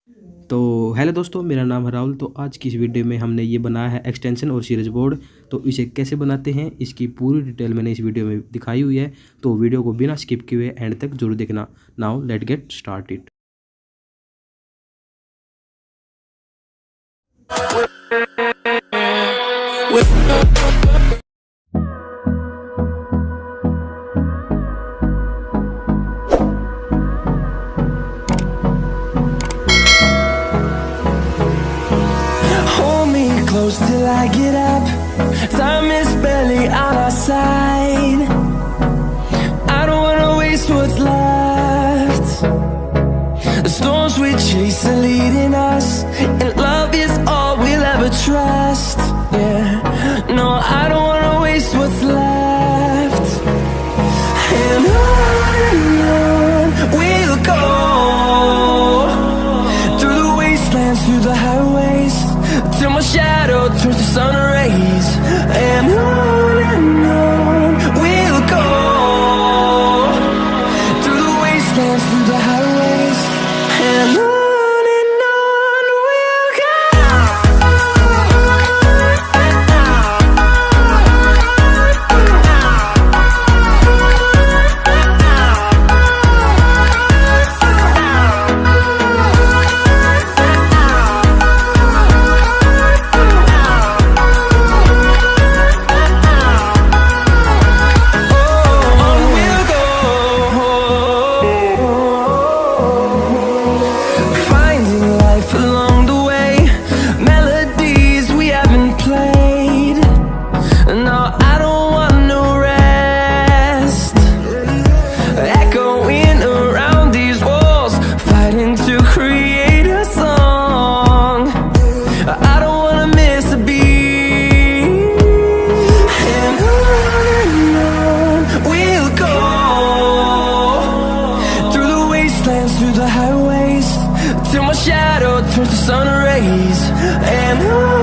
तो हेलो दोस्तों, मेरा नाम है राहुल। तो आज की इस वीडियो में हमने ये बनाया है एक्सटेंशन और सीरीज बोर्ड। तो इसे कैसे बनाते हैं इसकी पूरी डिटेल मैंने इस वीडियो में दिखाई हुई है। तो वीडियो को बिना स्किप किए हुए एंड तक जरूर देखना। Now let get started. Close till I get up. Time is barely on our side. I don't wanna waste what's left. The storms we chase are leading us, and love is all we'll ever trust. Yeah, no, I don't wanna waste what's left. And on we'll go, through the wastelands, through the highways, till my shadow turns to sun rays. And on we'll go, through the wastelands, through the highways, and on we'll go. Through the highways, till my shadow turns to sun rays. And on